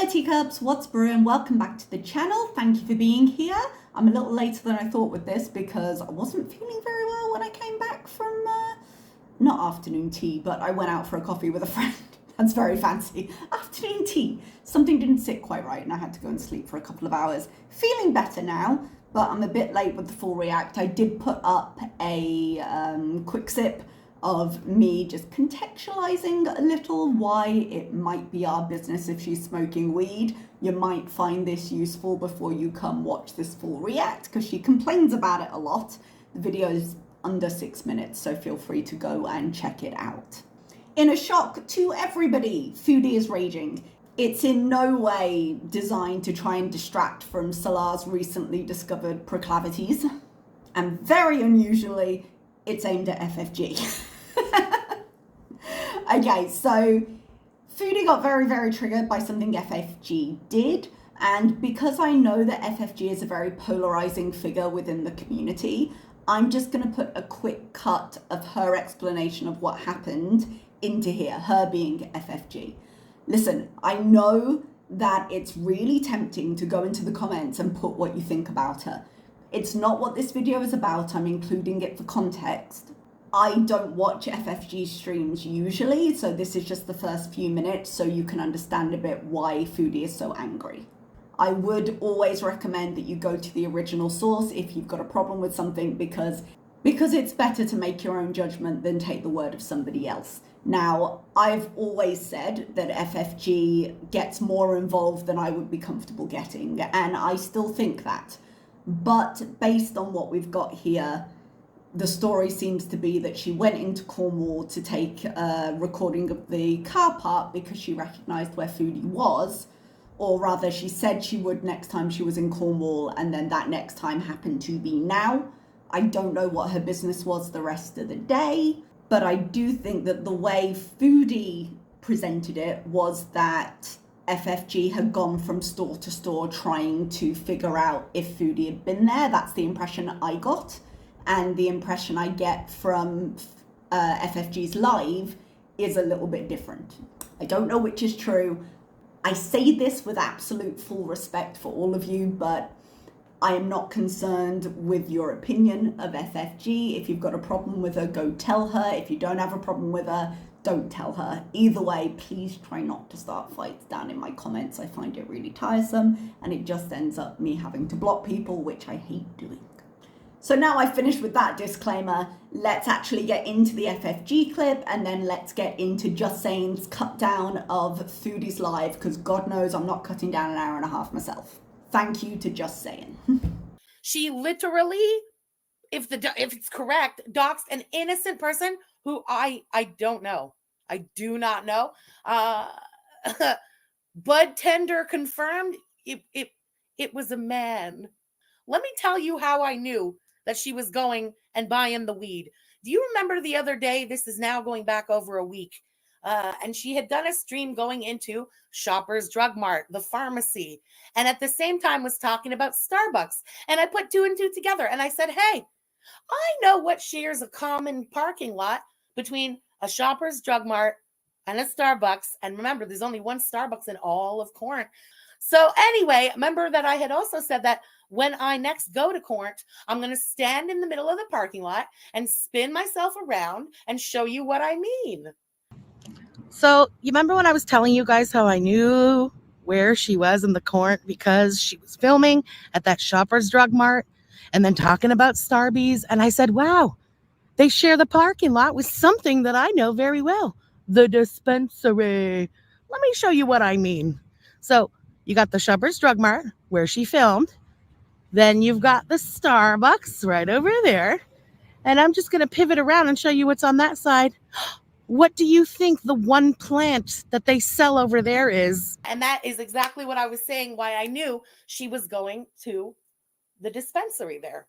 teacups, what's brewing? Welcome back to the channel. Thank you for being here. I'm a little later than I thought with this because I wasn't feeling very well when I came back from, not afternoon tea, but I went out for a coffee with a friend. That's very fancy. Afternoon tea. Something didn't sit quite right and I had to go and sleep for a couple of hours. Feeling better now, but I'm a bit late with the full react. I did put up a quick sip of me just contextualizing a little why it might be our business if she's smoking weed. You might find this useful before you come watch this full react because she complains about it a lot. The video is under 6 minutes, so feel free to go and check it out. In a shock to everybody, Foodie is raging. It's in no way designed to try and distract from Salar's recently discovered proclivities. And very unusually, it's aimed at FFG. Okay, so Foodie got very, very triggered by something FFG did. And because I know that FFG is a very polarizing figure within the community, I'm just going to put a quick cut of her explanation of what happened into here, her being FFG. Listen, I know that it's really tempting to go into the comments and put what you think about her. It's not what this video is about. I'm including it for context. I don't watch FFG streams usually, so this is just the first few minutes so you can understand a bit why Foodie is so angry. I would always recommend that you go to the original source if you've got a problem with something because it's better to make your own judgment than take the word of somebody else. Now, I've always said that FFG gets more involved than I would be comfortable getting, and I still think that. But based on what we've got here, the story seems to be that she went into Cornwall to take a recording of the car park because she recognised where Foodie was, or rather she said she would next time she was in Cornwall, and then that next time happened to be now. I don't know what her business was the rest of the day, but I do think that the way Foodie presented it was that FFG had gone from store to store trying to figure out if Foodie had been there. That's the impression I got. And the impression I get from FFG's live is a little bit different. I don't know which is true. I say this with absolute full respect for all of you, but I am not concerned with your opinion of FFG. If you've got a problem with her, go tell her. If you don't have a problem with her, don't tell her. Either way, please try not to start fights down in my comments. I find it really tiresome and it just ends up me having to block people, which I hate doing. So now I've finished with that disclaimer, let's actually get into the FFG clip and then let's get into Just Saying's cut down of Foodie's live, because God knows I'm not cutting down an hour and a half myself. Thank you to Just Saying. She literally, if it's correct, doxed an innocent person who I don't know. I do not know. Bud Tender confirmed it was a man. Let me tell you how I knew that she was going and buying the weed. Do you remember the other day? This is now going back over a week. And she had done a stream going into Shoppers Drug Mart, the pharmacy, and at the same time was talking about Starbucks. And I put two and two together and I said, hey, I know what shares a common parking lot between a Shoppers Drug Mart and a Starbucks. And remember, there's only one Starbucks in all of Corinth. So anyway, remember that I had also said that when I next go to Corinth, I'm going to stand in the middle of the parking lot and spin myself around and show you what I mean. So you remember when I was telling you guys how I knew where she was in the Corinth because she was filming at that Shoppers Drug Mart and then talking about Starbies? And I said, wow, they share the parking lot with something that I know very well, the dispensary. Let me show you what I mean. So you got the Shoppers Drug Mart where she filmed. Then you've got the Starbucks right over there. And I'm just going to pivot around and show you what's on that side. What do you think the one plant that they sell over there is? And that is exactly what I was saying, why I knew she was going to the dispensary there.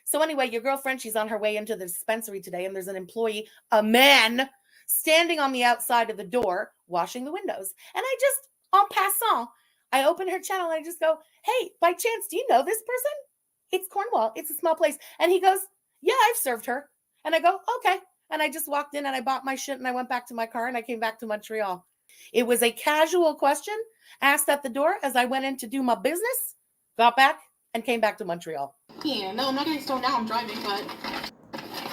So anyway, your girlfriend, she's on her way into the dispensary today, and there's an employee, a man, standing on the outside of the door, washing the windows. And I just, en passant, I open her channel and I just go, hey, by chance, do you know this person? It's Cornwall. It's a small place. And he goes, yeah, I've served her. And I go, okay. And I just walked in and I bought my shit and I went back to my car and I came back to Montreal. It was a casual question asked at the door as I went in to do my business, got back, and came back to Montreal. Yeah, no, I'm not getting stoned now, I'm driving, but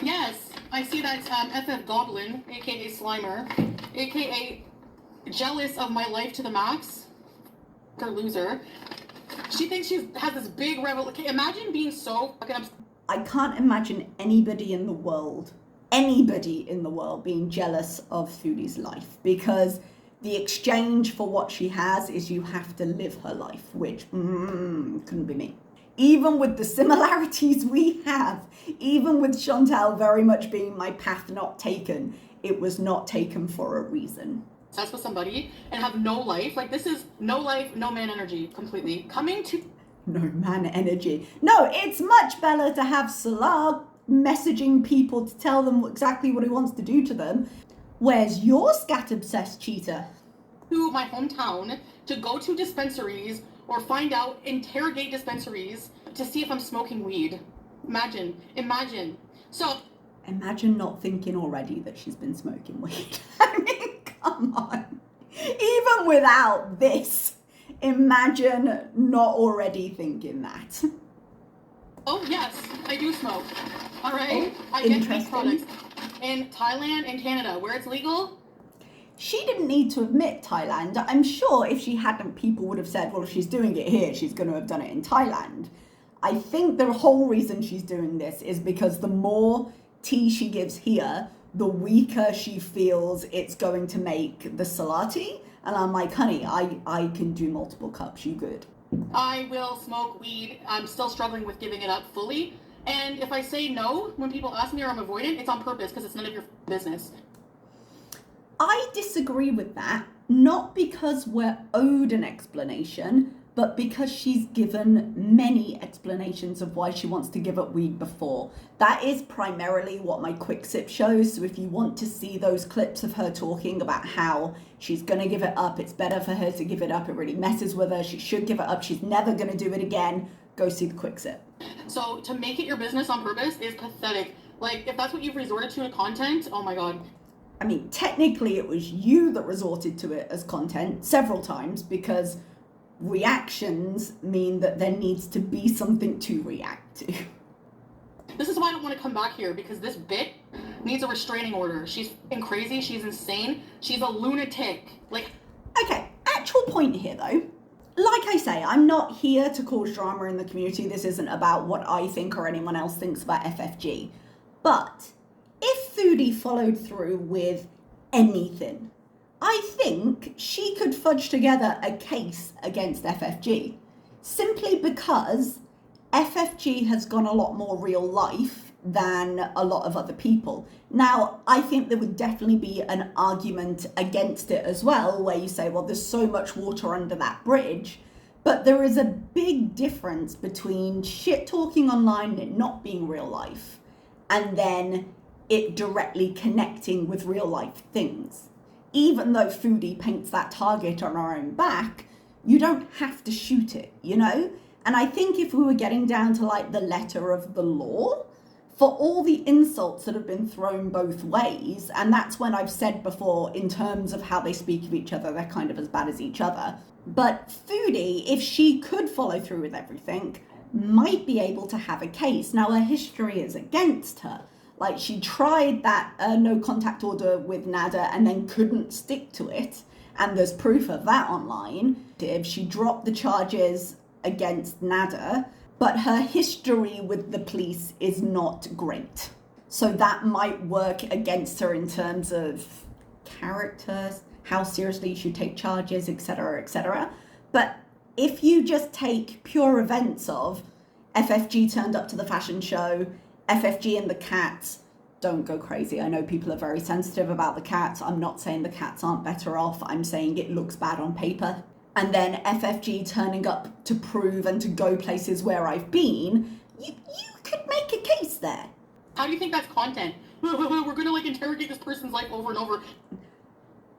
yes, I see that FF Goblin, aka Slimer, aka jealous of my life to the max, or loser. She thinks she has this big revelation. Imagine being so fucking I can't imagine anybody in the world being jealous of Foodie's life, because the exchange for what she has is you have to live her life, which couldn't be me. Even with the similarities we have, even with Chantal very much being my path not taken, it was not taken for a reason. obsessed with somebody and have no life. Like, this is no life, no man energy completely. Coming to No man energy. No, it's much better to have Salah messaging people to tell them exactly what he wants to do to them. Where's your scat-obsessed cheater? to my hometown to go to dispensaries or find out, interrogate dispensaries to see if I'm smoking weed. Imagine. So Imagine not thinking already that she's been smoking weed. I mean, come on. Even without this, imagine not already thinking that. oh yes, I do smoke. All right, Oh, I get these interesting. products in Thailand and Canada where it's legal. She didn't need to admit Thailand. I'm sure if she hadn't, people would have said, well, if she's doing it here, she's going to have done it in Thailand. I think the whole reason she's doing this is because the more tea she gives here, the weaker she feels it's going to make the salati. And I'm like, honey, I can do multiple cups, you good. I will smoke weed. I'm still struggling with giving it up fully. And if I say no when people ask me or I'm avoidant, it's on purpose because it's none of your business. I disagree with that, not because we're owed an explanation, but because she's given many explanations of why she wants to give up weed before. That is primarily what my quick sip shows. So if you want to see those clips of her talking about how she's going to give it up, it's better for her to give it up, it really messes with her, she should give it up, she's never going to do it again, go see the quick sip. So to make it your business on purpose is pathetic. Like, if that's what you've resorted to in content, oh my god. I mean, technically it was you that resorted to it as content several times, because reactions mean that there needs to be something to react to. This is why I don't want to come back here, because this bit needs a restraining order. She's crazy, she's insane, she's a lunatic. Like, Okay, actual point here though. Like I say, I'm not here to cause drama in the community. This isn't about what I think or anyone else thinks about FFG. But if Foodie followed through with anything, I think she could fudge together a case against FFG, simply because FFG has gone a lot more real life than a lot of other people. Now, I think there would definitely be an argument against it as well, where you say, well, there's so much water under that bridge. But there is a big difference between shit talking online and it not being real life, and then it directly connecting with real life things. Even though Foodie paints that target on our own back, you don't have to shoot it, you know? And I think if we were getting down to like the letter of the law, for all the insults that have been thrown both ways, and that's when I've said before, in terms of how they speak of each other, they're kind of as bad as each other. But Foodie, if she could follow through with everything, might be able to have a case. Now, her history is against her. Like, she tried that no contact order with Nada and then couldn't stick to it. And there's proof of that online. She dropped the charges against Nada, but her history with the police is not great. So that might work against her in terms of character, how seriously you should take charges, etc., etc. But if you just take pure events of FFG turned up to the fashion show, FFG and the cats, don't go crazy. I know people are very sensitive about the cats. I'm not saying the cats aren't better off. I'm saying it looks bad on paper. And then FFG turning up to prove and to go places where I've been, you could make a case there. how do you think that's content? We're gonna like interrogate this person's life over and over.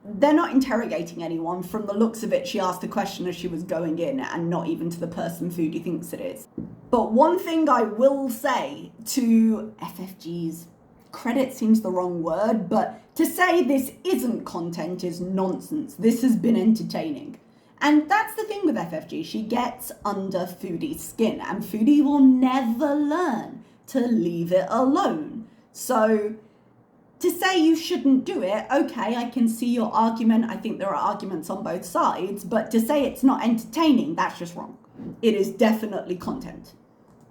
They're not interrogating anyone. From the looks of it, she asked a question as she was going in, and not even to the person Foodie thinks it is. But one thing I will say to FFG's credit seems the wrong word, but to say this isn't content is nonsense. This has been entertaining. And that's the thing with FFG. She gets under Foodie's skin, and Foodie will never learn to leave it alone. So to say you shouldn't do it, okay, I can see your argument. I think there are arguments on both sides, but to say it's not entertaining, that's just wrong. It is definitely content.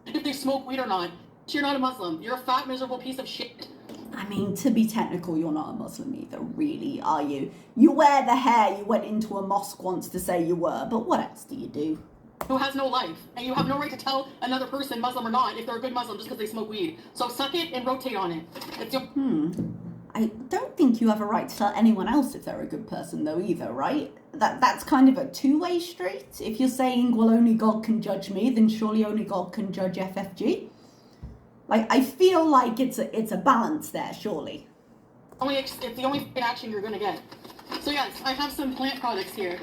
If they smoke weed or not. You're not a Muslim. You're a fat, miserable piece of shit. I mean, to be technical, you're not a Muslim either, really, are you? You wear the hair, you went into a mosque once to say you were, but what else do you do? Who has no life, and you have no right to tell another person, Muslim or not, if they're a good Muslim just because they smoke weed. So suck it and rotate on it. It's your... I don't think you have a right to tell anyone else if they're a good person, though, either, right? That's kind of a two-way street. If you're saying, well, only God can judge me, then surely only God can judge FFG. Like, I feel like it's a balance there, surely. It's the only action you're gonna get. So yes, I have some plant products here.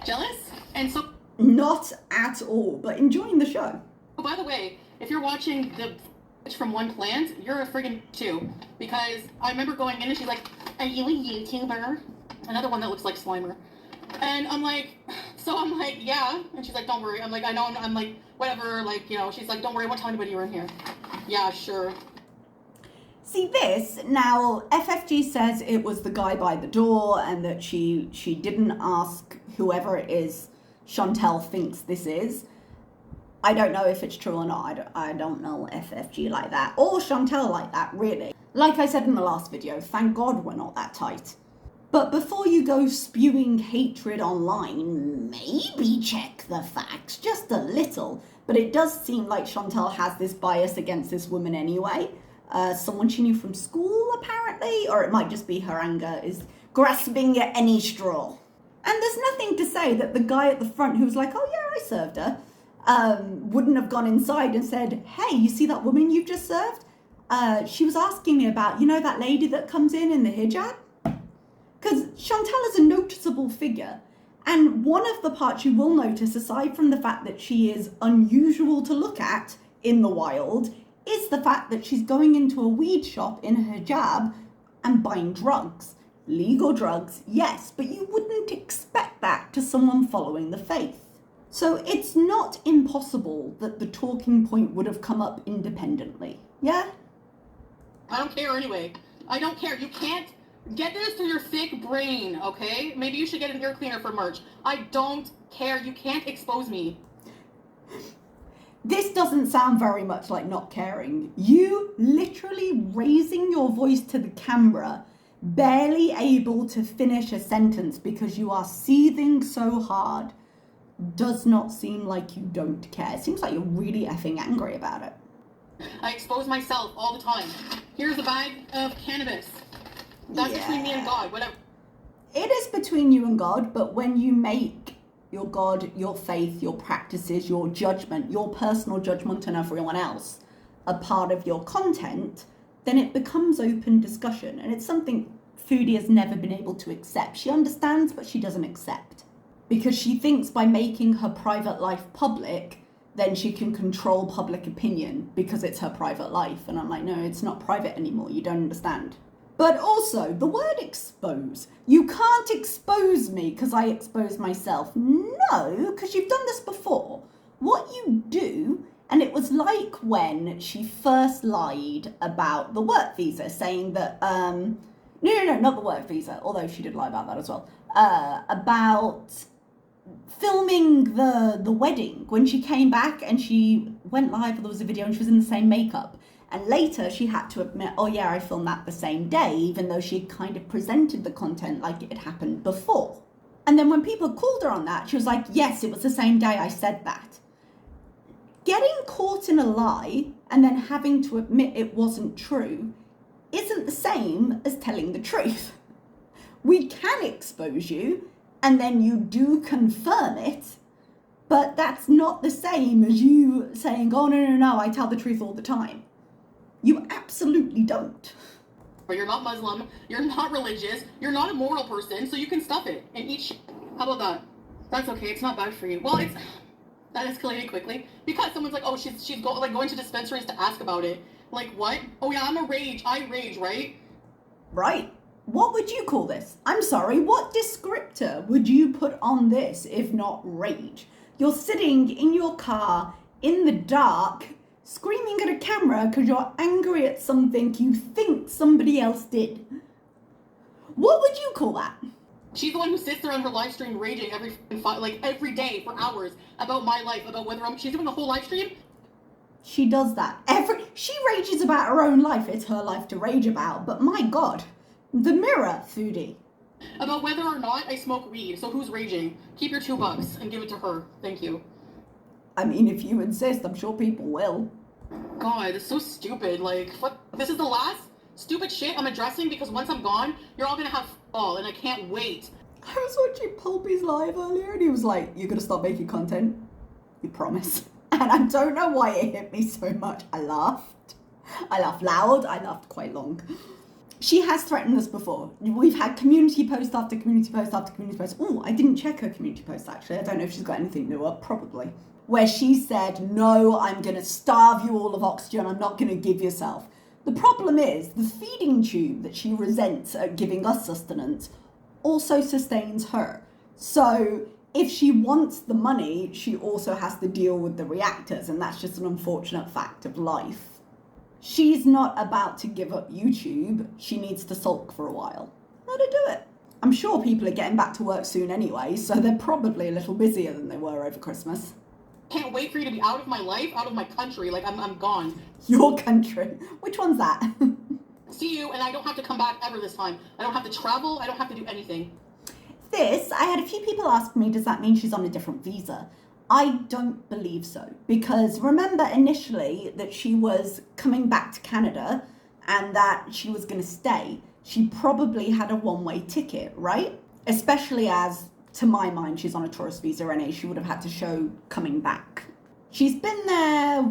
Jealous? And so... Not at all, but enjoying the show. Oh, by the way, if you're watching the from one plant, you're a friggin' two. Because I remember going in and she's like, are you a YouTuber? Another one that looks like Slimer. And I'm like, yeah. And she's like, don't worry. I'm like, I know. I'm like, whatever. Like, you know, she's like, don't worry. I won't tell anybody you were in here. Yeah, sure. See this, now FFG says it was the guy by the door and that she didn't ask whoever it is Chantal thinks this is. I don't know if it's true or not. I don't know FFG like that, or Chantal like that, really. Like I said in the last video, thank God we're not that tight. But before you go spewing hatred online, maybe check the facts, just a little. But it does seem like Chantal has this bias against this woman anyway. Someone she knew from school, apparently, or it might just be her anger is grasping at any straw. And there's nothing to say that the guy at the front who was like, oh yeah, I served her, wouldn't have gone inside and said, hey, you see that woman you've just served? She was asking me about, you know, that lady that comes in the hijab? Because Chantal is a noticeable figure. And one of the parts you will notice, aside from the fact that she is unusual to look at in the wild, is the fact that she's going into a weed shop in a hijab and buying drugs. Legal drugs, yes, but you wouldn't expect that to someone following the faith. So it's not impossible that the talking point would have come up independently, yeah? I don't care anyway. I don't care. You can't get this through your thick brain, okay? Maybe you should get an ear cleaner for merch. I don't care. You can't expose me. This doesn't sound very much like not caring. You literally raising your voice to the camera, barely able to finish a sentence because you are seething so hard, does not seem like you don't care. It seems like you're really effing angry about it. I expose myself all the time. Here's a bag of cannabis. That's between me and God, whatever. It is between you and God, but when you make your God, your faith, your practices, your judgment, your personal judgment and everyone else a part of your content, then it becomes open discussion. And it's something Foodie has never been able to accept. She understands, but she doesn't accept. Because she thinks by making her private life public, then she can control public opinion because it's her private life. And I'm like, no, it's not private anymore. You don't understand. But also, the word expose. You can't expose me because I expose myself. No, because you've done this before. What you do, and it was like when she first lied about the work visa, saying that, no, not the work visa, although she did lie about that as well, about filming the wedding. When she came back and she went live, there was a video and she was in the same makeup. And later she had to admit, oh yeah, I filmed that the same day, even though she kind of presented the content like it had happened before. And then when people called her on that, she was like, yes, it was the same day I said that. Getting caught in a lie and then having to admit it wasn't true isn't the same as telling the truth. We can expose you and then you do confirm it, but that's not the same as you saying, oh no, I tell the truth all the time. You absolutely don't. But you're not Muslim, you're not religious, you're not a moral person, so you can stuff it and eat shit. How about that? That's okay, it's not bad for you. Well, that escalated quickly because someone's like, oh, she's going to dispensaries to ask about it. Like what? Oh yeah, I'm a rage. I rage, right? Right. What would you call this? I'm sorry, what descriptor would you put on this if not rage? You're sitting in your car in the dark, screaming at a camera because you're angry at something you think somebody else did. What would you call that? She's the one who sits there on her live stream raging every day for hours about my life, about whether she's doing a whole live stream. She does that. She rages about her own life. It's her life to rage about. But my God, the mirror, Foodie. About whether or not I smoke weed. So who's raging? Keep your $2 and give it to her. Thank you. I mean, if you insist, I'm sure people will. God, it's so stupid. Like, what? This is the last stupid shit I'm addressing because once I'm gone, you're all gonna have fall, and I can't wait. I was watching Pulpy's live earlier, and he was like, "You're gonna stop making content? You promise?" And I don't know why it hit me so much. I laughed. I laughed loud. I laughed quite long. She has threatened us before. We've had community post after community post after community post. Oh, I didn't check her community post, actually. I don't know if she's got anything new up. Probably. Where she said, no, I'm going to starve you all of oxygen. I'm not going to give yourself. The problem is the feeding tube that she resents at giving us sustenance also sustains her. So if she wants the money, she also has to deal with the reactors, and that's just an unfortunate fact of life. She's not about to give up YouTube. She needs to sulk for a while. Let her do it. I'm sure people are getting back to work soon anyway, so they're probably a little busier than they were over Christmas. Can't wait for you to be out of my life, out of my country. Like, I'm gone. Your country? Which one's that? See you, and I don't have to come back ever this time. I don't have to travel. I don't have to do anything. I had a few people ask me, does that mean she's on a different visa? I don't believe so, because remember initially that she was coming back to Canada and that she was going to stay. She probably had a one-way ticket, right? Especially as, to my mind, she's on a tourist visa and she would have had to show coming back. She's been there,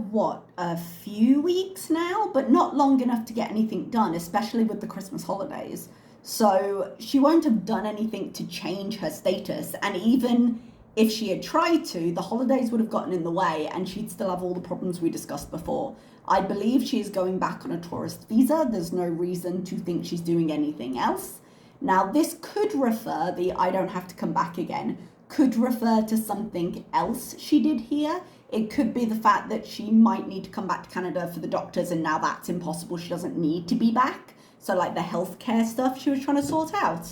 a few weeks now, but not long enough to get anything done, especially with the Christmas holidays. So she won't have done anything to change her status, and even if she had tried to, the holidays would have gotten in the way and she'd still have all the problems we discussed before. I believe she is going back on a tourist visa. There's no reason to think she's doing anything else. Now, this could refer, I don't have to come back again, could refer to something else she did here. It could be the fact that she might need to come back to Canada for the doctors and now that's impossible. She doesn't need to be back. So like the healthcare stuff she was trying to sort out.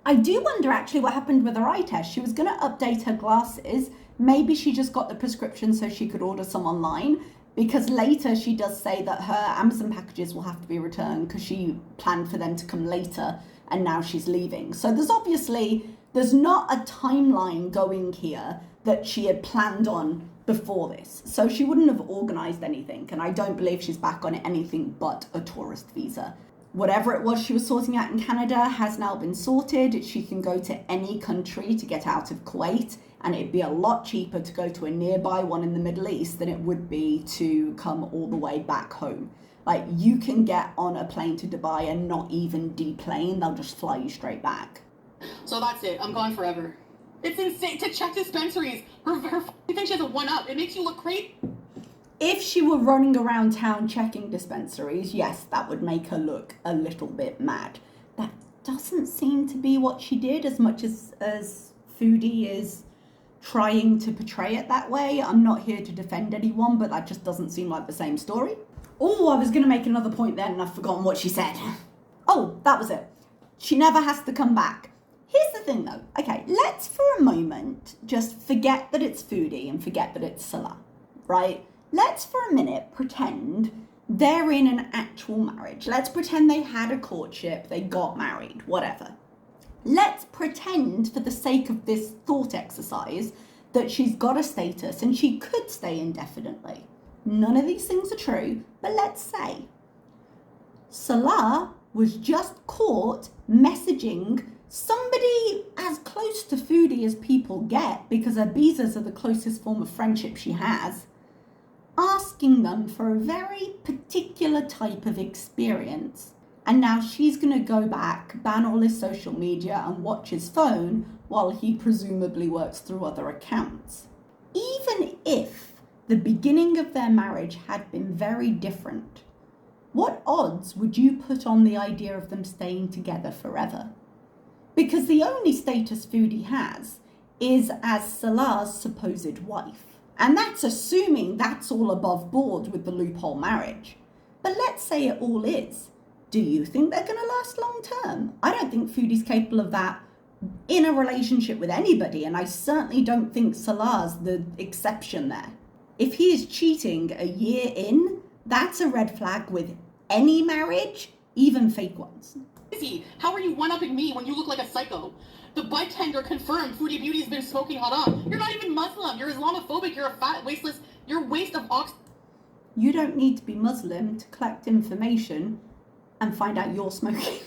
I do wonder actually what happened with her eye test. She was going to update her glasses. Maybe she just got the prescription so she could order some online, because later she does say that her Amazon packages will have to be returned because she planned for them to come later and now she's leaving. So there's not a timeline going here that she had planned on before this. So she wouldn't have organized anything, and I don't believe she's back on anything but a tourist visa. Whatever it was she was sorting out in Canada has now been sorted. She can go to any country to get out of Kuwait, and it'd be a lot cheaper to go to a nearby one in the Middle East than it would be to come all the way back home. Like, you can get on a plane to Dubai and not even deplane, they'll just fly you straight back. So that's it, I'm gone forever. It's insane to check dispensaries. Her thinks she has a one-up. It makes you look crazy. If she were running around town checking dispensaries, yes, that would make her look a little bit mad. That doesn't seem to be what she did, as much as Foodie is trying to portray it that way. I'm not here to defend anyone, but that just doesn't seem like the same story. Oh, I was going to make another point then and I've forgotten what she said. Oh, that was it. She never has to come back. Here's the thing though. Okay, let's for a moment just forget that it's Foodie and forget that it's Salah, right? Let's for a minute pretend they're in an actual marriage. Let's pretend they had a courtship, they got married, whatever. Let's pretend, for the sake of this thought exercise, that she's got a status and she could stay indefinitely. None of these things are true, but let's say Salah was just caught messaging somebody as close to Foodie as people get, because her Bezos are the closest form of friendship she has, asking them for a very particular type of experience. And now she's going to go back, ban all his social media and watch his phone while he presumably works through other accounts. Even if the beginning of their marriage had been very different, what odds would you put on the idea of them staying together forever? Because the only status Foodie has is as Salah's supposed wife. And that's assuming that's all above board with the loophole marriage. But let's say it all is. Do you think they're going to last long term? I don't think Foodie's capable of that in a relationship with anybody, and I certainly don't think Salah's the exception there. If he is cheating a year in, that's a red flag with any marriage, even fake ones. How are you one-upping me when you look like a psycho? The bartender confirmed Foodie Beauty's been smoking haram. You're not even Muslim. You're Islamophobic. You're a fat, wasteless. You're a waste of oxygen. You don't need to be Muslim to collect information and find out you're smoking.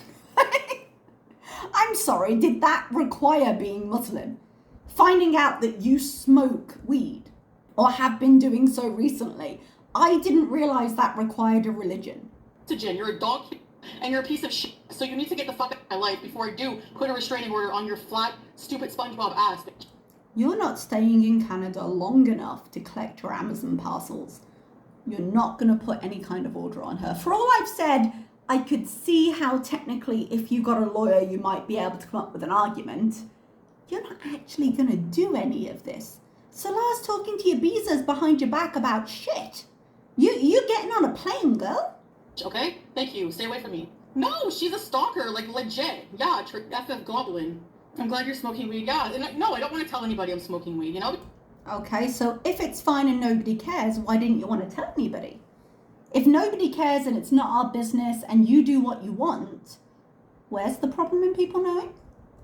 I'm sorry, did that require being Muslim? Finding out that you smoke weed or have been doing so recently. I didn't realize that required a religion. You're a dog and you're a piece of shit. So you need to get the fuck out of my life before I do put a restraining order on your flat, stupid SpongeBob ass. You're not staying in Canada long enough to collect your Amazon parcels. You're not going to put any kind of order on her. For all I've said, I could see how technically if you got a lawyer, you might be able to come up with an argument. You're not actually going to do any of this. Salah's talking to your beezers behind your back about shit. You getting on a plane, girl? Okay, thank you. Stay away from me. No, she's a stalker, like legit. Yeah, FF Goblin. I'm glad you're smoking weed. Yeah, and no, I don't want to tell anybody I'm smoking weed, you know? Okay, so if it's fine and nobody cares, why didn't you want to tell anybody? If nobody cares and it's not our business and you do what you want, where's the problem in people knowing?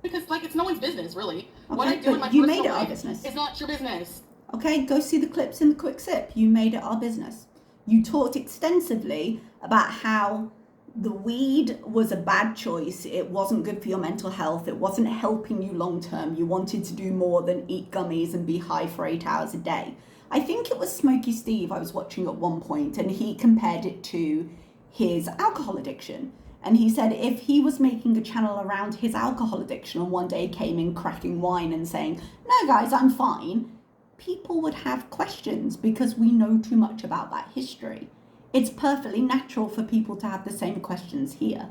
Because, like, it's no one's business, really. Okay, what I do in my you personal made it our life business. It's not your business. Okay, go see the clips in the quick sip. You made it our business. You talked extensively about how the weed was a bad choice. It wasn't good for your mental health. It wasn't helping you long term. You wanted to do more than eat gummies and be high for 8 hours a day. I think it was Smokey Steve I was watching at one point, and he compared it to his alcohol addiction. And he said if he was making a channel around his alcohol addiction and one day came in cracking wine and saying, "No guys, I'm fine," people would have questions because we know too much about that history. It's perfectly natural for people to have the same questions here.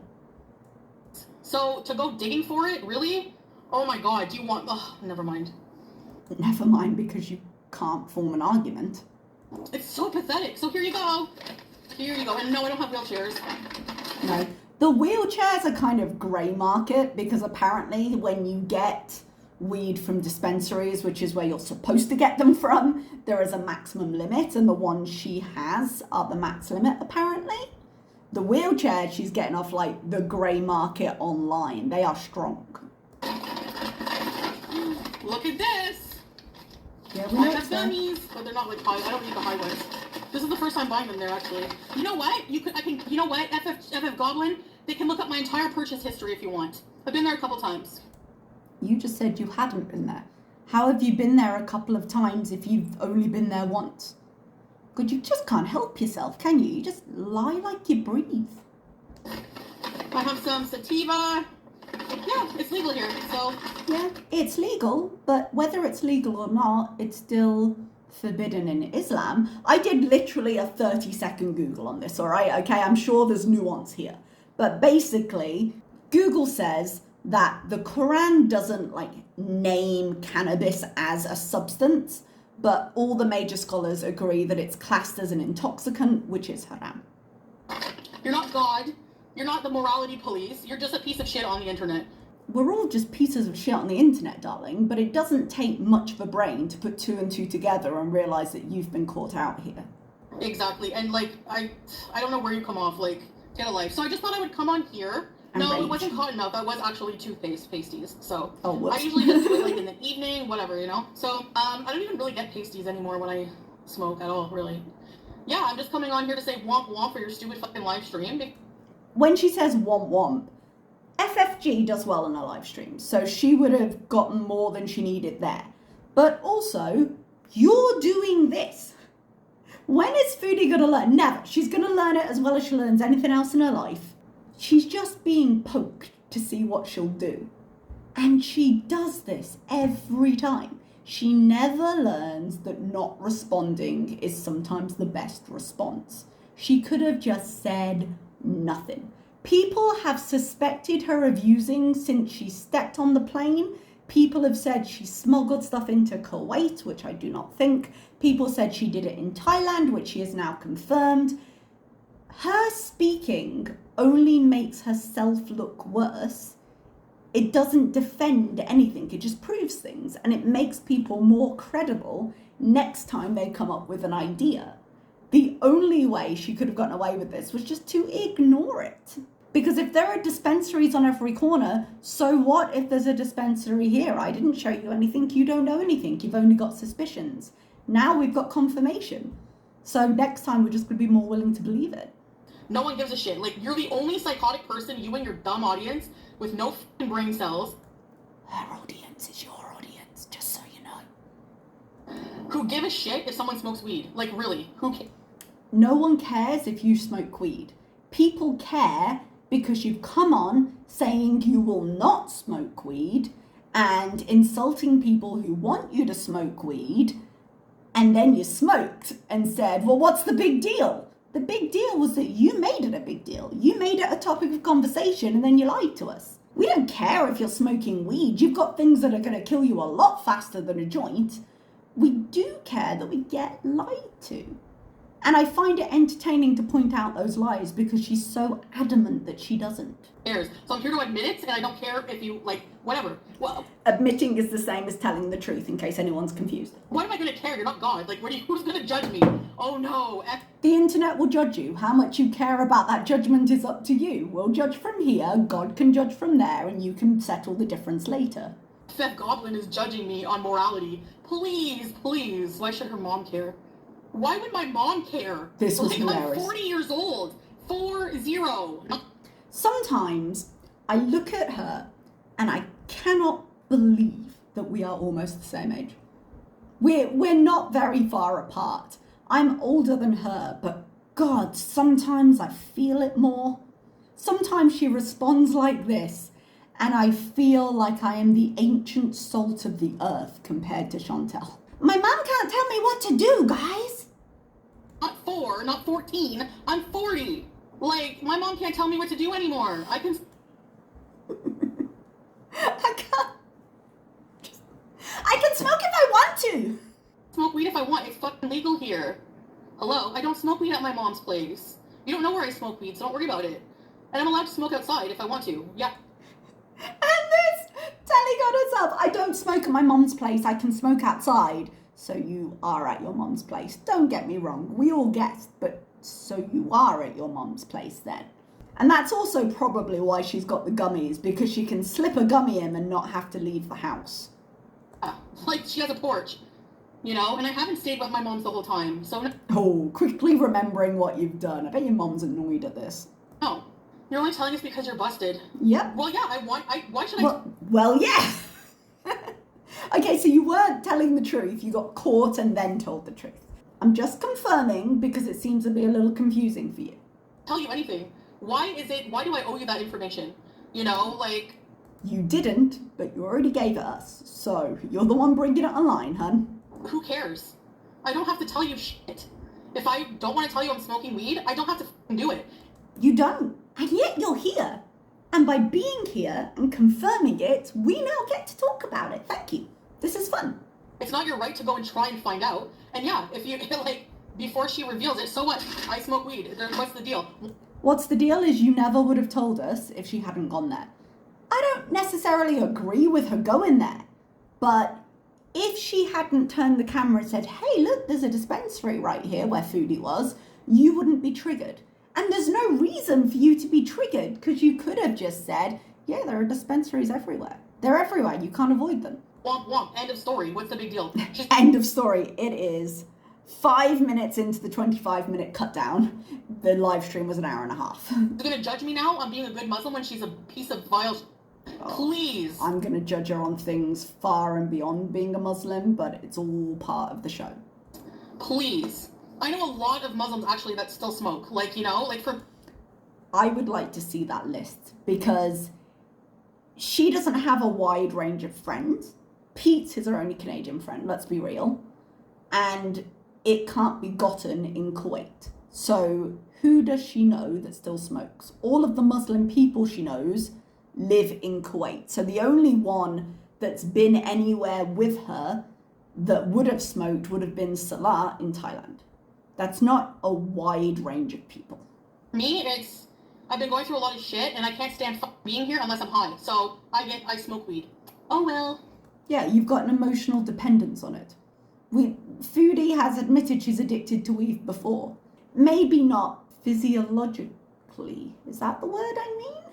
So, to go digging for it? Really? Oh my god, do you want... Ugh, never mind. Never mind, because you can't form an argument. It's so pathetic. So here you go. Here you go. And no, I don't have wheelchairs. No. The wheelchairs are kind of grey market because apparently when you get weed from dispensaries, which is where you're supposed to get them from, there is a maximum limit, and the ones she has are the max limit apparently. The wheelchair she's getting off like the grey market online. They are strong. Look at this. Yeah, I have gummies, but they're not like high. I don't need the high ones. This is the first time buying them there actually. You know what? You know what? FF Goblin, they can look up my entire purchase history if you want. I've been there a couple times. You just said you hadn't been there. How have you been there a couple of times if you've only been there once? Good, you just can't help yourself, can you? You just lie like you breathe. I have some sativa. Yeah, it's legal here, so... Yeah, it's legal, but whether it's legal or not, it's still forbidden in Islam. I did literally a 30-second Google on this, all right? Okay, I'm sure there's nuance here. But basically, Google says that the Quran doesn't name cannabis as a substance, but all the major scholars agree that it's classed as an intoxicant, which is haram. You're not God. You're not the morality police. You're just a piece of shit on the internet. We're all just pieces of shit on the internet, darling, but it doesn't take much of a brain to put two and two together and realize that you've been caught out here. Exactly. And I don't know where you come off, get a life. So I just thought I would come on here. No, rage. It wasn't hot enough. That was actually toothpaste pasties. So whoops. I usually just do it in the evening, whatever, you know? So I don't even really get pasties anymore when I smoke at all, really. Yeah, I'm just coming on here to say womp womp for your stupid fucking live stream. When she says womp womp, FFG does well in her live stream, so she would have gotten more than she needed there. But also, you're doing this. When is Foodie gonna learn? Never. She's gonna learn it as well as she learns anything else in her life. She's just being poked to see what she'll do. And she does this every time. She never learns that not responding is sometimes the best response. She could have just said Nothing. People have suspected her of using since she stepped on the plane. People have said she smuggled stuff into Kuwait, which I do not think. People said she did it in Thailand, which she has now confirmed. Her speaking only makes herself look worse. It doesn't defend anything. It just proves things, and it makes people more credible next time they come up with an idea. The only way she could have gotten away with this was just to ignore it. Because if there are dispensaries on every corner, so what if there's a dispensary here? I didn't show you anything. You don't know anything. You've only got suspicions. Now we've got confirmation. So next time we're just going to be more willing to believe it. No one gives a shit. Like, you're the only psychotic person, you and your dumb audience, with no f***ing brain cells. Her audience is your audience, just so you know. Who give a shit if someone smokes weed. Like, really, who cares? No one cares if you smoke weed. People care because you've come on saying you will not smoke weed and insulting people who want you to smoke weed, and then you smoked and said, well, what's the big deal? The big deal was that you made it a big deal. You made it a topic of conversation and then you lied to us. We don't care if you're smoking weed. You've got things that are going to kill you a lot faster than a joint. We do care that we get lied to. And I find it entertaining to point out those lies because she's so adamant that she doesn't. So I'm here to admit it, and I don't care if you, like, whatever. Well, admitting is the same as telling the truth, in case anyone's confused. Why am I going to care? You're not God. Like, who's going to judge me? Oh no. The internet will judge you. How much you care about that judgment is up to you. We'll judge from here, God can judge from there, and you can settle the difference later. Seth Goblin is judging me on morality. Please, please. Why should her mom care? Why would my mom care? This was hilarious. I'm 40 years old. 40. Sometimes I look at her and I cannot believe that we are almost the same age. We're not very far apart. I'm older than her, but God, sometimes I feel it more. Sometimes she responds like this, and I feel like I am the ancient salt of the earth compared to Chantal. My mom can't tell me what to do, guys. Not 4, not 14. I'm 40. Like, my mom can't tell me what to do anymore. I can smoke if I want to. Smoke weed if I want. It's fucking legal here. Hello? I don't smoke weed at my mom's place. You don't know where I smoke weed, so don't worry about it. And I'm allowed to smoke outside if I want to. Yeah. And this telling on herself, I don't smoke at my mom's place, I can smoke outside. So you are at your mom's place. Don't get me wrong, we all guessed, but so you are at your mom's place then. And that's also probably why she's got the gummies, because she can slip a gummy in and not have to leave the house. Like, she has a porch, you know? And I haven't stayed with my mom's the whole time, so... Oh, quickly remembering what you've done. I bet your mom's annoyed at this. No. You're only telling us because you're busted. Yep. Well, yeah, why should Well, yeah. Okay, so you weren't telling the truth. You got caught and then told the truth. I'm just confirming because it seems to be a little confusing for you. Tell you anything. Why do I owe you that information? You know, like... You didn't, but you already gave it us. So you're the one bringing it online, hun. Who cares? I don't have to tell you shit. If I don't want to tell you I'm smoking weed, I don't have to f***ing do it. You don't. And yet you're here. And by being here and confirming it, we now get to talk about it. Thank you. This is fun. It's not your right to go and try and find out. And yeah, if you, like, before she reveals it, so what? I smoke weed. What's the deal? What's the deal is you never would have told us if she hadn't gone there. I don't necessarily agree with her going there, but if she hadn't turned the camera and said, hey, look, there's a dispensary right here where Foodie was, you wouldn't be triggered. And there's no reason for you to be triggered because you could have just said, yeah, there are dispensaries everywhere. They're everywhere. You can't avoid them. Womp womp. End of story. What's the big deal? End of story. It is 5 minutes into the 25-minute cut down. The live stream was an hour and a half. You're going to judge me now on being a good Muslim when she's a piece of vile... Please. I'm going to judge her on things far and beyond being a Muslim, but it's all part of the show. Please. I know a lot of Muslims actually that still smoke. Like, you know, like for... I would like to see that list because she doesn't have a wide range of friends. Pete is her only Canadian friend, let's be real. And it can't be gotten in Kuwait. So who does she know that still smokes? All of the Muslim people she knows live in Kuwait. So the only one that's been anywhere with her that would have smoked would have been Salah in Thailand. That's not a wide range of people. Me, I've been going through a lot of shit, and I can't stand being here unless I'm high. So I smoke weed. Oh well. Yeah, you've got an emotional dependence on it. Foodie has admitted she's addicted to weed before. Maybe not physiologically. Is that the word I mean?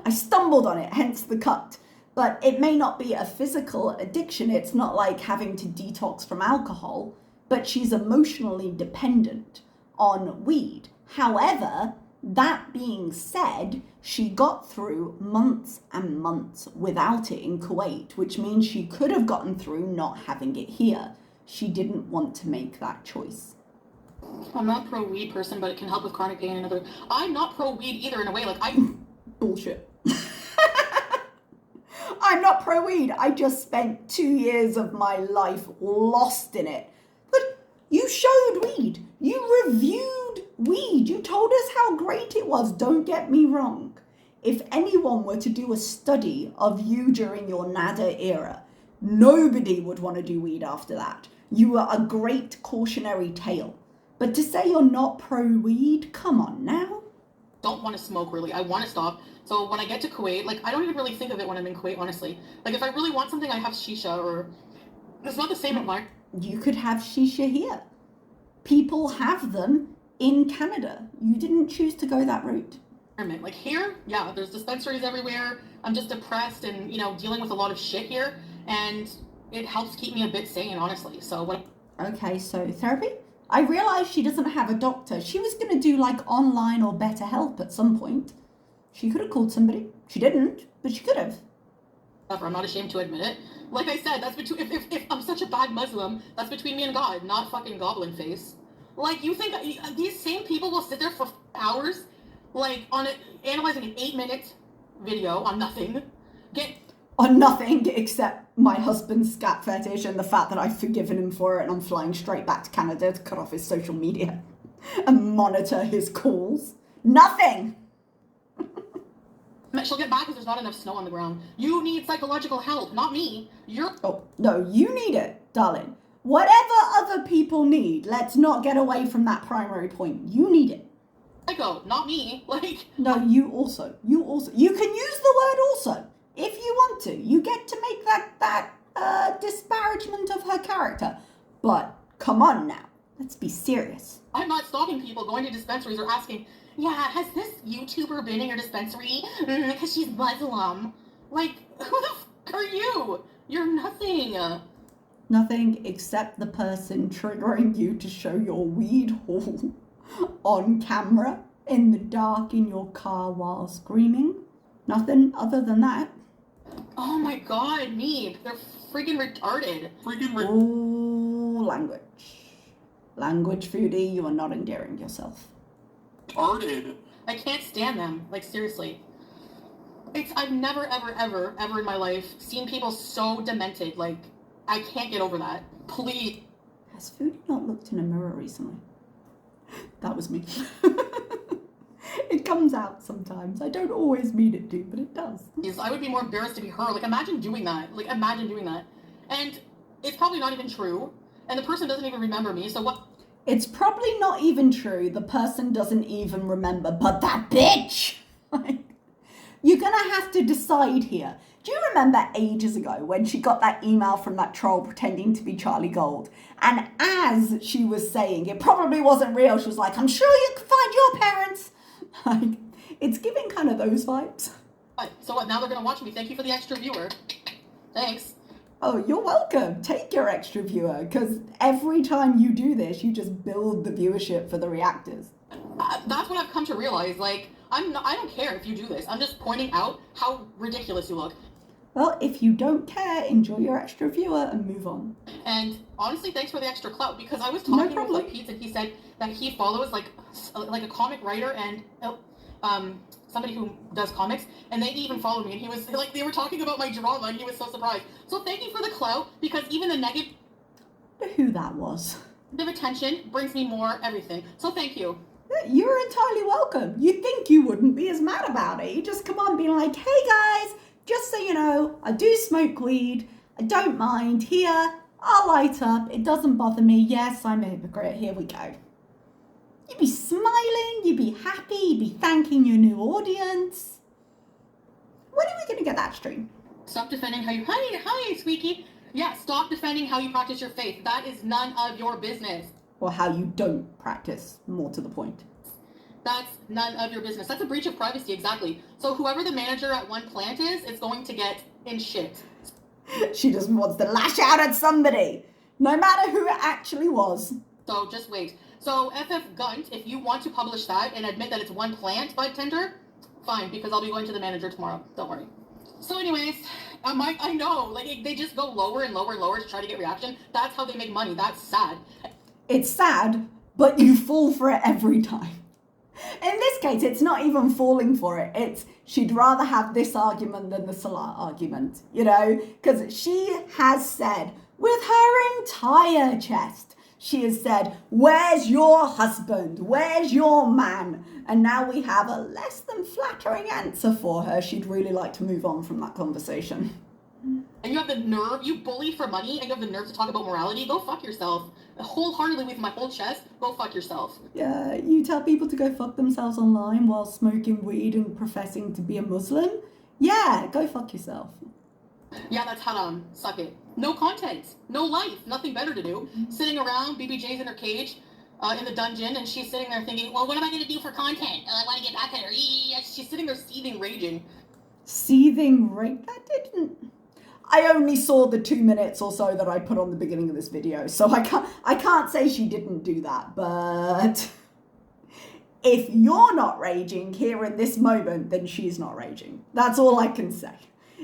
I stumbled on it, hence the cut. But it may not be a physical addiction. It's not like having to detox from alcohol, but she's emotionally dependent on weed. However, that being said, she got through months and months without it in Kuwait, which means she could have gotten through not having it here. She didn't want to make that choice. I'm not pro-weed person, but it can help with chronic pain and other. I'm not pro-weed either in a way. Like, Bullshit. I'm not pro-weed. I just spent 2 years of my life lost in it. But you showed weed. You reviewed weed. You told us how great it was. Don't get me wrong. If anyone were to do a study of you during your NADA era, nobody would want to do weed after that. You were a great cautionary tale. But to say you're not pro-weed, come on now. don't want to smoke really. I want to stop. So when I get to Kuwait, like I don't even really think of it when I'm in Kuwait, honestly. Like if I really want something, I have shisha or it's not the same environment. You could have shisha here. People have them in Canada. You didn't choose to go that route. Like here, yeah, there's dispensaries everywhere. I'm just depressed and, you know, dealing with a lot of shit here. And it helps keep me a bit sane, honestly. So what? Okay, so therapy? I realized she doesn't have a doctor. She was going to do like online or BetterHelp at some point. She could have called somebody. She didn't, but she could have. I'm not ashamed to admit it. Like I said, that's between, if I'm such a bad Muslim, that's between me and God, not fucking goblin face. Like, you think these same people will sit there for hours, like, analyzing an 8-minute video on nothing? On nothing except my husband's scat fetish and the fact that I've forgiven him for it and I'm flying straight back to Canada to cut off his social media and monitor his calls. Nothing! She'll get back because there's not enough snow on the ground. You need psychological help, not me. Oh, no, you need it, darling. Whatever other people need, let's not get away from that primary point. You need it. Psycho, not me. Like... No, you also. You can use the word also. If you want to, you get to make that disparagement of her character. But come on now, let's be serious. I'm not stopping people going to dispensaries or asking, yeah, has this YouTuber been in your dispensary? Because she's Muslim. Like, who the f*** are you? You're nothing. Nothing except the person triggering you to show your weed haul on camera in the dark in your car while screaming. Nothing other than that. Oh my god, me. They're freaking retarded. Ooh, language. Language, Foodie, you are not endearing yourself. Retarded. I can't stand them. Like, seriously. I've never, ever in my life seen people so demented. Like, I can't get over that. Please. Has Foodie not looked in a mirror recently? That was me. It comes out sometimes. I don't always mean it to, but it does. I would be more embarrassed to be her. Like, imagine doing that. Like, imagine doing that. And it's probably not even true. And the person doesn't even remember me, so what? It's probably not even true. The person doesn't even remember. But that bitch! Like, you're gonna have to decide here. Do you remember ages ago when she got that email from that troll pretending to be Charlie Gold? And as she was saying, it probably wasn't real. She was like, I'm sure you can find your parents. Like, it's giving kind of those vibes. So what, now they're gonna watch me. Thank you for the extra viewer. Thanks. Oh, you're welcome. Take your extra viewer, because every time you do this, you just build the viewership for the reactors. That's what I've come to realize. Like, I don't care if you do this. I'm just pointing out how ridiculous you look. Well, if you don't care, enjoy your extra viewer and move on. And honestly, thanks for the extra clout, because I was talking with like Pete and he said that he follows like a comic writer and somebody who does comics, and they even followed me, and he was like, they were talking about my drama, and he was so surprised. So thank you for the clout, because even the negative... Who that was? ...attention brings me more everything. So thank you. You're entirely welcome. You'd think you wouldn't be as mad about it. You just come on being like, hey guys, just so you know, I do smoke weed. I don't mind. Here, I'll light up. It doesn't bother me. Yes, I'm a hypocrite. Here we go. You'd be smiling. You'd be happy. You'd be thanking your new audience. When are we going to get that stream? Stop defending how you... Hi, Squeaky. Yeah, stop defending how you practice your faith. That is none of your business. Or how you don't practice, more to the point. That's none of your business. That's a breach of privacy, exactly. So whoever the manager at one plant is going to get in shit. She just wants to lash out at somebody, no matter who it actually was. So just wait. So FF Gunt, if you want to publish that and admit that it's one plant, bud tender, fine, because I'll be going to the manager tomorrow. Don't worry. So anyways, I know, like, they just go lower and lower and lower to try to get reaction. That's how they make money. That's sad. It's sad, but you fall for it every time. In this case, it's not even falling for it. It's she'd rather have this argument than the Salah argument, you know? Because she has said, with her entire chest, she has said, where's your husband? Where's your man? And now we have a less than flattering answer for her. She'd really like to move on from that conversation. And you have the nerve, you bully for money, and you have the nerve to talk about morality? Go fuck yourself. Wholeheartedly with my whole chest, go fuck yourself. Yeah, you tell people to go fuck themselves online while smoking weed and professing to be a Muslim? Yeah, go fuck yourself. Yeah, that's haram. Suck it. No content, no life, nothing better to do. Sitting around, BBJ's in her cage, in the dungeon, and she's sitting there thinking, well, what am I going to do for content? I want to get back at her. She's sitting there seething, raging. Seething rage? That didn't... I only saw the 2 minutes or so that I put on the beginning of this video, so I can't say she didn't do that, but if you're not raging here in this moment, then she's not raging. That's all I can say.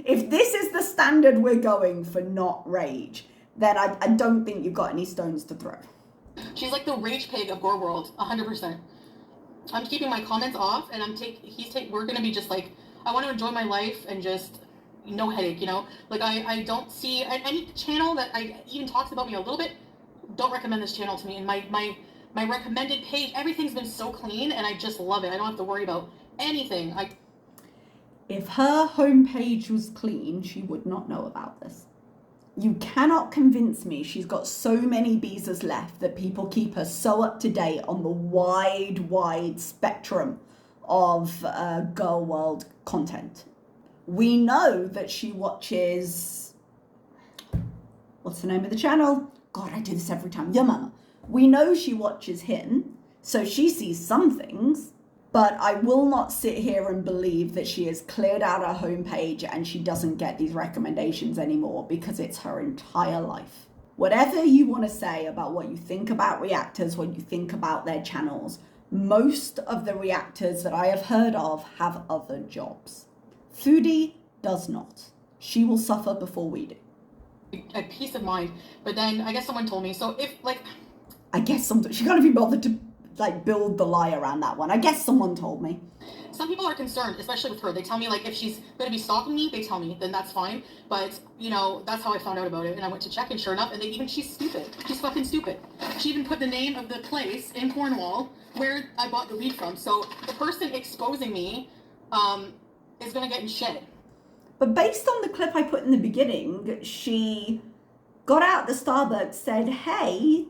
If this is the standard we're going for not rage, then I don't think you've got any stones to throw. She's like the rage pig of Gore World, 100%. I'm keeping my comments off, and we're gonna be just like, I want to enjoy my life and just no headache, you know? Like, I don't see any channel that even talks about me a little bit. Don't recommend this channel to me. And my recommended page, everything's been so clean, and I just love it. I don't have to worry about anything. If her homepage was clean, she would not know about this. You cannot convince me she's got so many visas left that people keep her so up to date on the wide spectrum of girl world content. We know that she watches, what's the name of the channel? God, I do this every time. Your mama. We know she watches him, so she sees some things, but I will not sit here and believe that she has cleared out her homepage and she doesn't get these recommendations anymore because it's her entire life. Whatever you want to say about what you think about reactors, what you think about their channels, most of the reactors that I have heard of have other jobs. Foodie does not. She will suffer before we do. A peace of mind. But then I guess someone told me, so if like... I guess she can't even bother to like build the lie around that one. I guess someone told me. Some people are concerned, especially with her. They tell me, like, if she's going to be stalking me, they tell me, then that's fine. But, you know, that's how I found out about it. And I went to check, and sure enough, and she's stupid. She's fucking stupid. She even put the name of the place in Cornwall where I bought the weed from. So the person exposing me is going to get in shit. But based on the clip I put in the beginning, she got out the Starbucks, said, hey,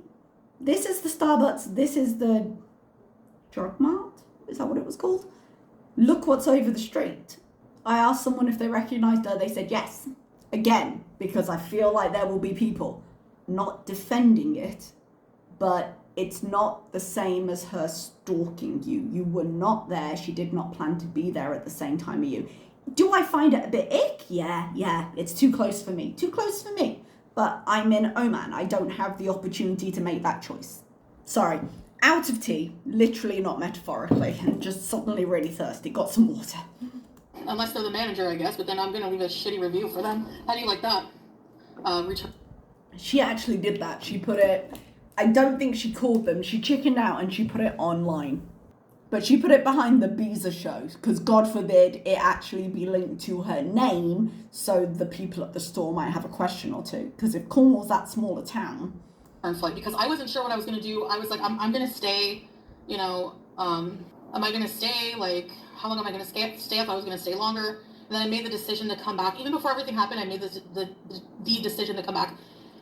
this is the Starbucks, this is the drug mart? Is that what it was called? Look what's over the street. I asked someone if they recognized her. They said yes. Again, because I feel like there will be people not defending it, but it's not the same as her stalking you. You were not there. She did not plan to be there at the same time as you. Do I find it a bit ick? Yeah. It's too close for me. Too close for me. But I'm in Oman. I don't have the opportunity to make that choice. Sorry. Out of tea, literally not metaphorically, and just suddenly really thirsty. Got some water. Unless they're the manager, I guess, but then I'm going to leave a shitty review for them. How do you like that? She actually did that. She put it, I don't think she called them. She chickened out and she put it online. But she put it behind the Beezer show, because God forbid it actually be linked to her name, so the people at the store might have a question or two. Because if Cornwall's that small a town... Flight, because I wasn't sure what I was going to do. I was like, I'm going to stay, you know, Am I gonna stay? Like, how long am I gonna stay if I was gonna stay longer? And then I made the decision to come back. Even before everything happened, I made the decision to come back.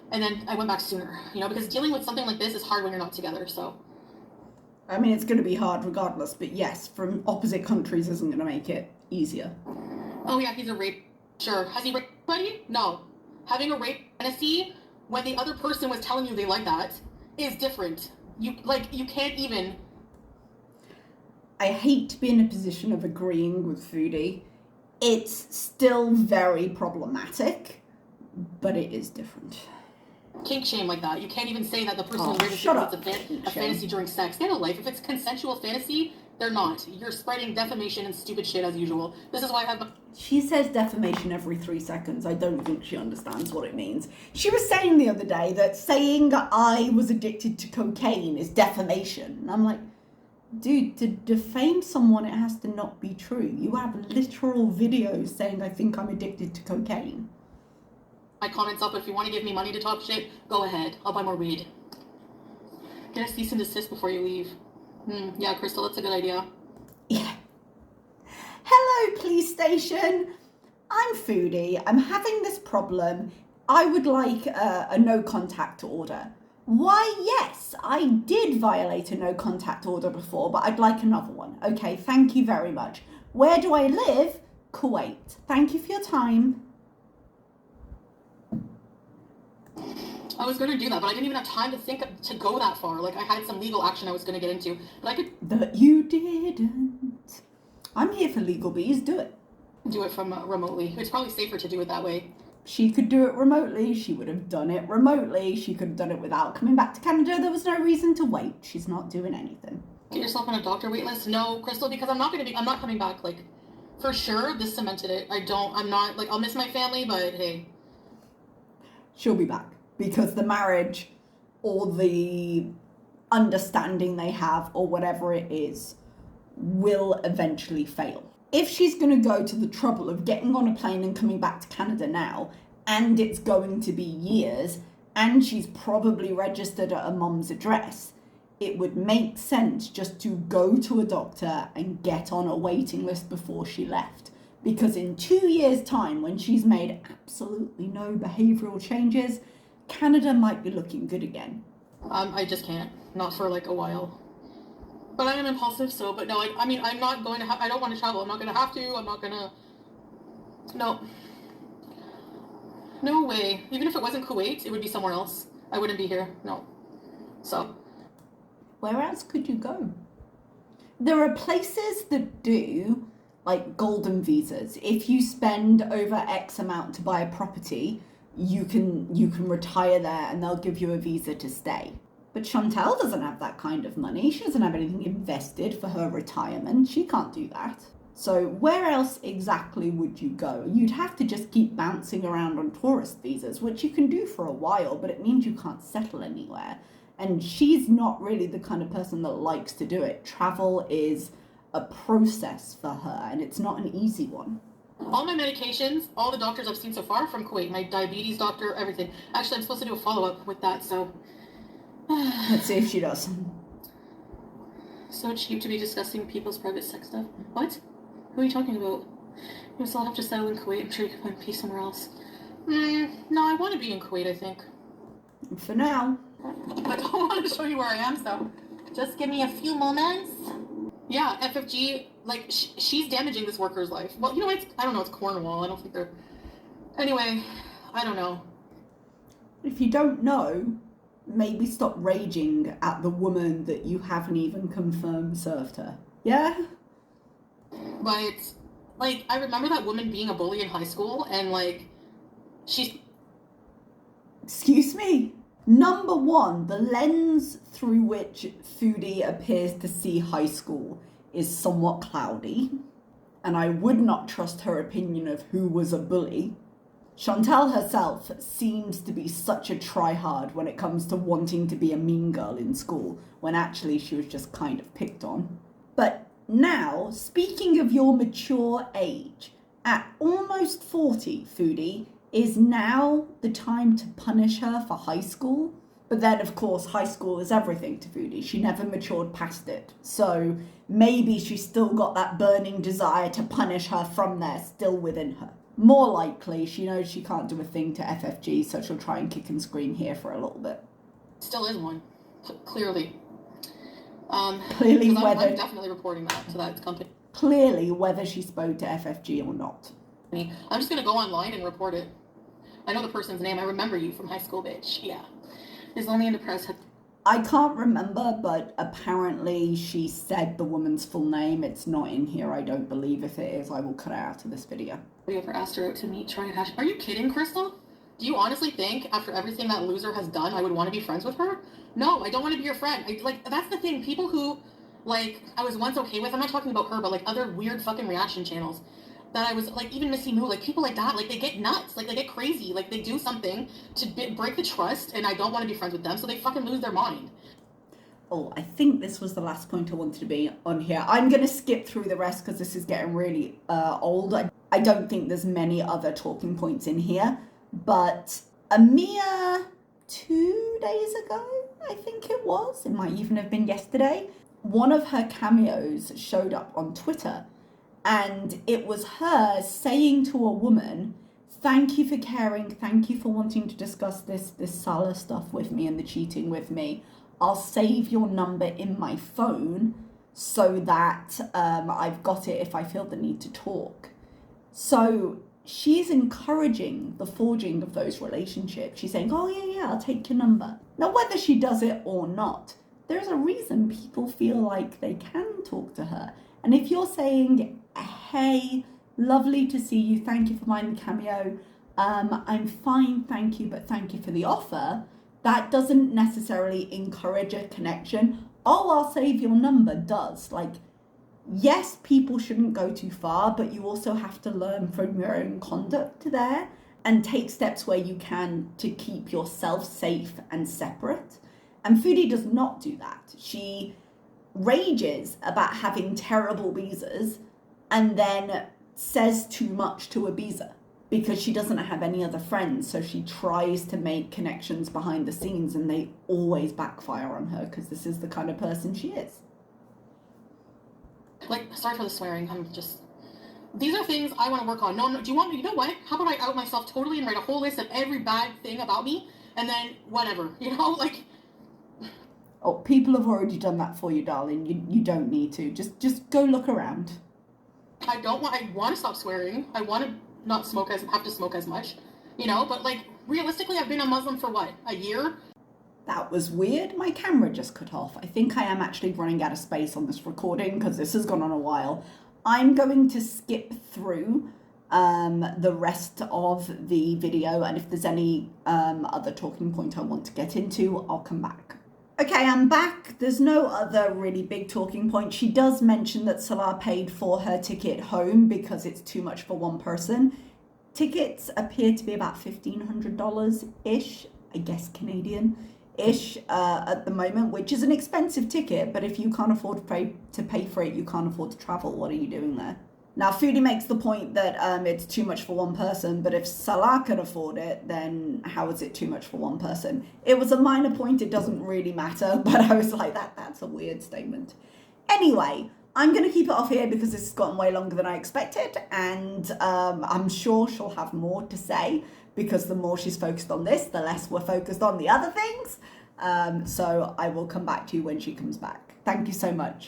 And then I went back sooner, you know, because dealing with something like this is hard when you're not together, so. I mean, it's going to be hard regardless, but yes, from opposite countries isn't going to make it easier. Oh yeah, he's a rape. Sure. Has he raped anybody? No. Having a rape fantasy when the other person was telling you they like that is different. You can't even. I hate to be in a position of agreeing with Foodie. It's still very problematic, but it is different. Kink shame like that. You can't even say that the person who raped shut up. It's a fantasy during sex. They have a life. If it's consensual fantasy, they're not. You're spreading defamation and stupid shit as usual. This is why I have. She says defamation every 3 seconds. I don't think she understands what it means. She was saying the other day that saying I was addicted to cocaine is defamation. And I'm like, dude, to defame someone, it has to not be true. You have literal videos saying I think I'm addicted to cocaine. My comments up, but if you want to give me money to talk shit, go ahead. I'll buy more weed. Get a cease and desist before you leave. Yeah, Crystal, that's a good idea. Yeah. Hello, police station. I'm Foodie. I'm having this problem. I would like a no contact order. Why, yes, I did violate a no contact order before, but I'd like another one. Okay, thank you very much. Where do I live? Kuwait. Thank you for your time. I was going to do that, but I didn't even have time to go that far. Like, I had some legal action I was going to get into, but I could... But you didn't. I'm here for legal bees. Do it. Do it from remotely. It's probably safer to do it that way. She could do it remotely. She would have done it remotely. She could have done it without coming back to Canada. There was no reason to wait. She's not doing anything. Get yourself on a doctor wait list? No, Crystal, because I'm not coming back. Like, for sure, this cemented it. I'm not, like, I'll miss my family, but hey. She'll be back. Because the marriage or the understanding they have or whatever it is will eventually fail. If she's going to go to the trouble of getting on a plane and coming back to Canada now, and it's going to be years, and she's probably registered at a mum's address, it would make sense just to go to a doctor and get on a waiting list before she left. Because in 2 years' time, when she's made absolutely no behavioural changes, Canada might be looking good again. I just can't. Not for like a while. But I am impulsive, so, but no, I mean, I'm not going to I don't want to travel. I'm not going to have to. I'm not going to. No. No way. Even if it wasn't Kuwait, it would be somewhere else. I wouldn't be here. No. So. Where else could you go? There are places that do, like, golden visas. If you spend over X amount to buy a property, you can retire there and they'll give you a visa to stay. But Chantal doesn't have that kind of money. She doesn't have anything invested for her retirement. She can't do that. So where else exactly would you go? You'd have to just keep bouncing around on tourist visas, which you can do for a while, but it means you can't settle anywhere. And she's not really the kind of person that likes to do it. Travel is a process for her, and it's not an easy one. All my medications, all the doctors I've seen so far from Kuwait, my diabetes doctor, everything. Actually, I'm supposed to do a follow-up with that, so... Let's see if she does. So cheap to be discussing people's private sex stuff. What? Who are you talking about? You still have to settle in Kuwait. I'm sure you can find peace somewhere else. No, I want to be in Kuwait, I think. For now. I don't want to show you where I am, so just give me a few moments. Yeah, FFG, like, she's damaging this worker's life. Well, you know, I don't know, it's Cornwall. I don't think they're... Anyway, I don't know. If you don't know, maybe stop raging at the woman that you haven't even confirmed served her. Yeah? But, like, I remember that woman being a bully in high school, and, like, she's... Excuse me? Number one, the lens through which Foodie appears to see high school is somewhat cloudy, and I would not trust her opinion of who was a bully. Chantal herself seems to be such a tryhard when it comes to wanting to be a mean girl in school, when actually she was just kind of picked on. But now, speaking of your mature age, at almost 40, Foodie, is now the time to punish her for high school? But then, of course, high school is everything to Foodie. She never matured past it. So maybe she's still got that burning desire to punish her from there still within her. More likely, she knows she can't do a thing to FFG, so she'll try and kick and scream here for a little bit. Still is one, clearly. Clearly, I'm definitely reporting that to that company. Clearly, whether she spoke to FFG or not. I'm just gonna go online and report it. I know the person's name. I remember you from high school, bitch. Yeah. It's only in the press. I can't remember, but apparently she said the woman's full name. It's not in here, I don't believe. If it is, I will cut it out of this video. We ever asked her out to meet, try and hash. Are you kidding, Crystal? Do you honestly think after everything that loser has done, I would want to be friends with her? No, I don't want to be your friend. That's the thing. People who, I was once okay with, I'm not talking about her, but other weird fucking reaction channels that I was even Missy Moo, people like that, they get nuts, they get crazy, they do something to break the trust, and I don't want to be friends with them, so they fucking lose their mind. Oh, I think this was the last point I wanted to be on here. I'm going to skip through the rest because this is getting really old. I don't think there's many other talking points in here, but a mere 2 days ago, I think it was, it might even have been yesterday, one of her cameos showed up on Twitter. And it was her saying to a woman, thank you for caring, thank you for wanting to discuss this Salah stuff with me and the cheating with me. I'll save your number in my phone so that I've got it if I feel the need to talk. So she's encouraging the forging of those relationships. She's saying, oh yeah, I'll take your number. Now, whether she does it or not, there's a reason people feel like they can talk to her. And if you're saying, hey, lovely to see you, thank you for buying the cameo, I'm fine, thank you, but thank you for the offer, that doesn't necessarily encourage a connection. Oh, I'll save your number does. Yes, people shouldn't go too far, but you also have to learn from your own conduct there and take steps where you can to keep yourself safe and separate. And Foodie does not do that. She rages about having terrible beezers and then says too much to a beezer because she doesn't have any other friends, so she tries to make connections behind the scenes and they always backfire on her because this is the kind of person she is. Sorry for the swearing, these are things I want to work on. No, do you want me, you know what, how about I out myself totally and write a whole list of every bad thing about me and then whatever, Oh, people have already done that for you, darling. You don't need to. Just go look around. I want to stop swearing. I want to not have to smoke as much, but realistically, I've been a Muslim for what, a year? That was weird. My camera just cut off. I think I am actually running out of space on this recording because this has gone on a while. I'm going to skip through the rest of the video, and if there's any other talking point I want to get into, I'll come back. Okay, I'm back. There's no other really big talking point. She does mention that Salah paid for her ticket home because it's too much for one person. Tickets appear to be about $1,500-ish, I guess Canadian-ish at the moment, which is an expensive ticket, but if you can't afford to pay for it, you can't afford to travel. What are you doing there? Now, Foodie makes the point that it's too much for one person, but if Salah can afford it, then how is it too much for one person? It was a minor point, it doesn't really matter, but I was like, that's a weird statement. Anyway, I'm going to keep it off here because this has gotten way longer than I expected, and I'm sure she'll have more to say because the more she's focused on this, the less we're focused on the other things. So I will come back to you when she comes back. Thank you so much.